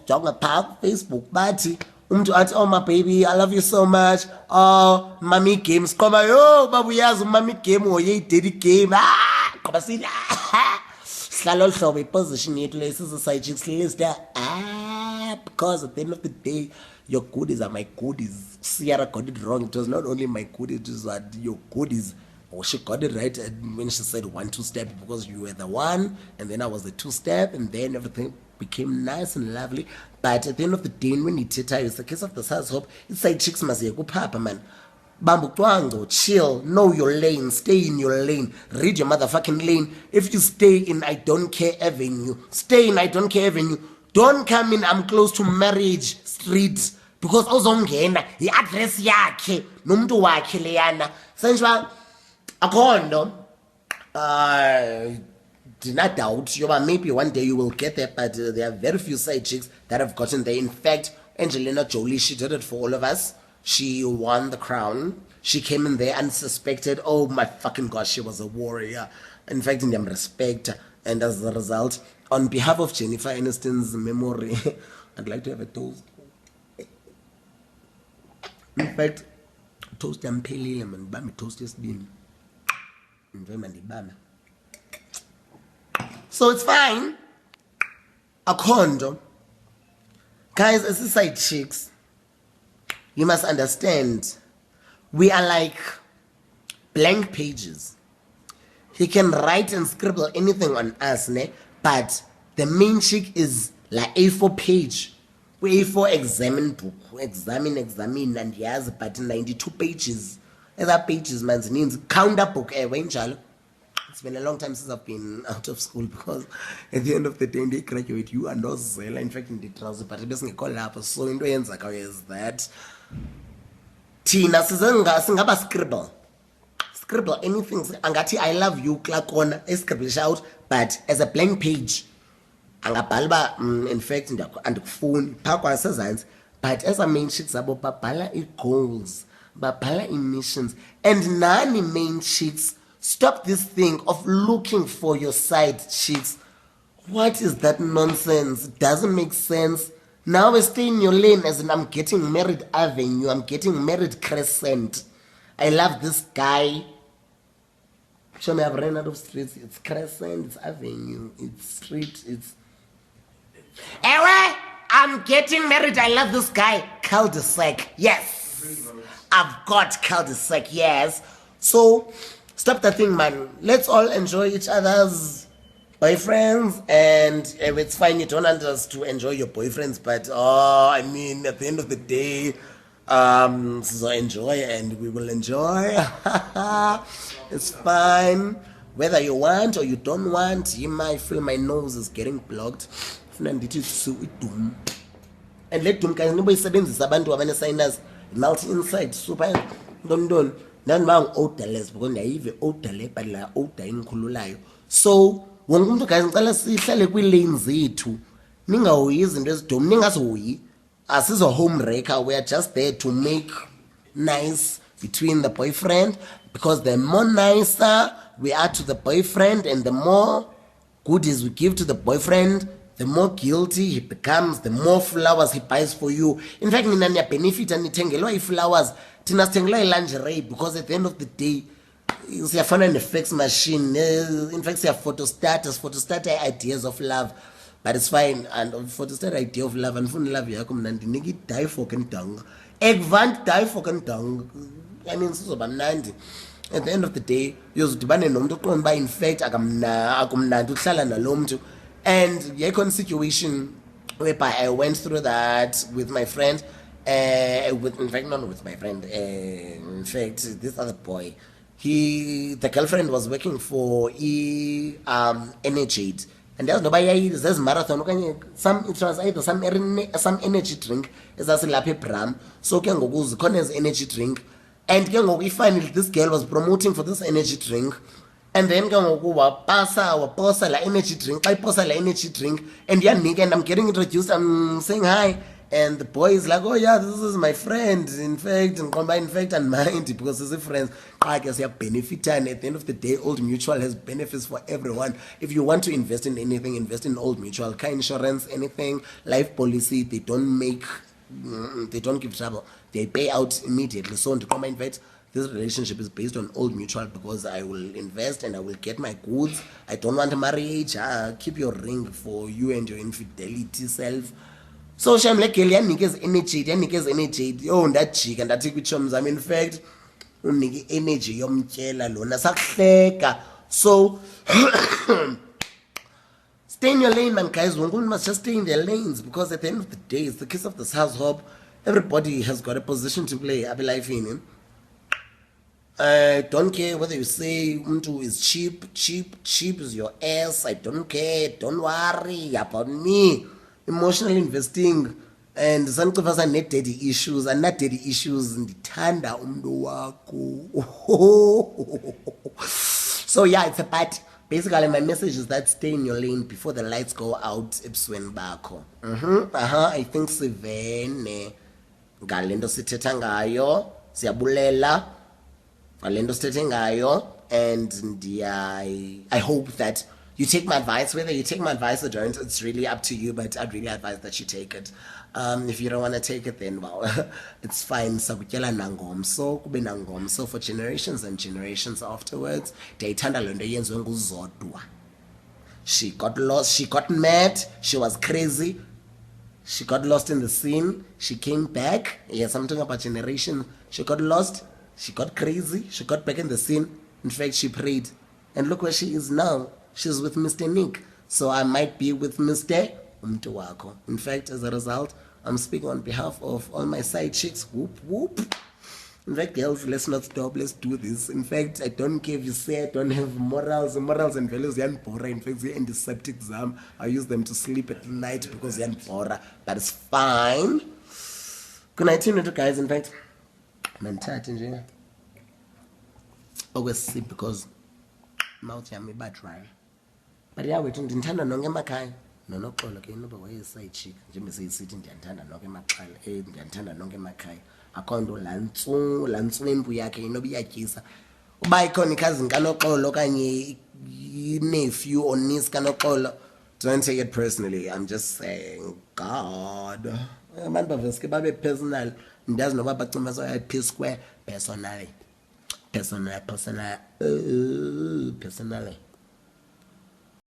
jonga phaa Facebook bathi umntu athi oh my baby I love you so much oh mami game siqoba yo baba uyazi umami game hoye idedi game qoba sithi sihlala lohlobo iposition yethu lesizo side chicks list because at the end of the day your goodies are my goodies. Sierra got it wrong. It was not only my goodies, it was that your goodies. Oh, she got it right when she said 1-2 step because you were the one and then I was the 2-step and then everything became nice and lovely. But at the end of the day, when you tell you it's the case of the size hope, it's side chicks must go papa man. Bambu twango, chill, know your lane, stay in your lane, read your motherfucking lane. If you stay in I don't care avenue, stay in I don't care avenue. Don't come in I'm close to marriage street because ozongena i-address yakhe nomuntu wakhe leyana senjwa akhondo do not doubt yoba maybe one day you will get there, but there are very few side chicks that have gotten there. In fact, Angelina Jolie, she did it for all of us. She won the crown. She came in there unsuspected. Oh my fucking gosh, she was a warrior. In fact, in them respect, and as a result, on behalf of Jennifer Aniston's memory, I'd like to have a toast. In fact, toast yamphelile man, bami toast yesibini. So it's fine. Akhondo. Guys, as side chicks, you must understand, we are like blank pages. He can write and scribble anything on us, ne? But the main chick is like A4 page. A4 examine book. Examine, and he has but 92 pages. Other pages, man, means counter book. It's been a long time since I've been out of school because at the end of the day, they graduate, you are not zela. In fact, in the transfer, but it doesn't call up. So in the end, is that Tina singaba scribble anything. Angati, I love you, Klakona, scribble out, but as a blank page. Angabhalba in fact and phone phakwa sezantsi, but as a main chicks abo babhala goals, babhala missions, and nani main chicks stop this thing of looking for your side chicks. What is that nonsense? It doesn't make sense. Now I stay in your lane as in I'm getting married avenue, I'm getting married crescent. I love this guy. Show me, I've ran out of streets. It's crescent, it's avenue, it's street, it's I'm getting married. I love this guy. Cul-de-sac. Yes. I've got cul-de-sac. Yes. So, stop that thing, man. Let's all enjoy each other's boyfriends. And it's fine. You don't want us to enjoy your boyfriends. But, I mean, at the end of the day, so enjoy and we will enjoy. It's fine. Whether you want or you don't want, you might feel my nose is getting blocked. And let them guys nobody sebenzisa abantu abane signers multi inside super don't nani bang orderless because ndayive orderle but la order inkhululayo. So wonke umuntu guys ngicela sihlale kwi lane zethu, ningahoyi izinto ezidom, ningazihoyi. Asizo home wrecker, we are just there to make nice between the boyfriend, because the more nicer we are to the boyfriend and the more goodies we give to the boyfriend, the more guilty he becomes, the more flowers he buys for you. In fact, nina niya benefit and nithengelwa flowers, tina sithengelwa lingerie, because at the end of the day, siyafana ne-fax machine. In fact, siya photo starter ideas of love, but it's fine. And photo starter idea of love, and fun love yakho mna ndiniki die fucking tongue. Egvant die fucking tongue. I mean, sizoba mnandi. At the end of the day, uyozidibane nomuntu oqonda uba in fact akumnandi ukuhlala nalo mntu. And yekon situation whereby I went through that with my friend, in fact not with my friend, in fact this other boy, the girlfriend was working for Energy, and there's nobody, there's marathon, it was either some energy drink ezasilapha eBram, so ke ngoku zikhona ezi energy drink, and ke ngoku finally this girl was promoting for this energy drink. And then waposa la energy drink, I posa la energy drink, and yeah, nigga, and I'm getting introduced, I'm saying hi, And the boy is like, oh yeah, this is my friend. In fact, and mind because he's friends. I guess you have benefit, and at the end of the day, Old Mutual has benefits for everyone. If you want to invest in anything, invest in Old Mutual. Car insurance, anything, life policy, they don't give trouble. They pay out immediately. So in fact, this relationship is based on Old Mutual because I will invest and I will get my goods. I don't want a marriage. Keep your ring for you and your infidelity self. So shame le girl yanikeza energy yo ndajika ndathi kwichoms zami in fact unike energy yomtyela lona sakuhleka. So stay in your lane, man, guys. Women must just stay in their lanes because at the end of the day, it's the kiss of this household. Everybody has got a position to play. I be life in him. I don't care whether you say Muntu is cheap is your ass. I don't care. Don't worry about me. Emotional investing and sanqifasa ne-daddy issues and not daddy issues ndithanda umntu wakho. So yeah, it's about basically my message is that stay in your lane before the lights go out ebusweni bakho. I think sivene ngale nto sithetha ngayo, siyabulela ngale nto sithethe ngayo, and I hope that you take my advice. Whether you take my advice or don't, it's really up to you, but I'd really advise that you take it. If you don't want to take it, then well, it's fine. Sakutyela nangomso, kube nangomso for generations and generations afterwards. Ndiyayithanda le nto yenziwe nguzodwa. She got lost, she got mad, she was crazy, she got lost in the scene, she came back. Yes, I'm talking about generation. She got lost, she got crazy, she got back in the scene. In fact, she prayed. And look where she is now. She's with Mr. Nick. So I might be with Mr. Umtuwako. In fact, as a result, I'm speaking on behalf of all my side chicks. Whoop, whoop. In fact, girls, let's not stop. Let's do this. In fact, I don't care if you say I don't have morals. Morals and values, yan bora. In fact, they're in the septic exam. I use them to sleep at night because yan bora. But it's fine. Good night, you guys. In fact, I'm tired. Always sleep because mouth yami badry. But yeah, wethu ndithanda nonke emakhaya nonoxolo ke inoba wayeside chick njengoba seyisithi ndiyandithanda nonke emaxhala ndiyandithanda nonke emakhaya akho nto laa ntsimbu yakhe inoba iyatyisa uba ikhona ikhazini kanoxolo okanye nephew or niece kanoxolo. Don't take it personally. I'm just saying God abantu baveske babe personal ndazi noba bacima so P square personally.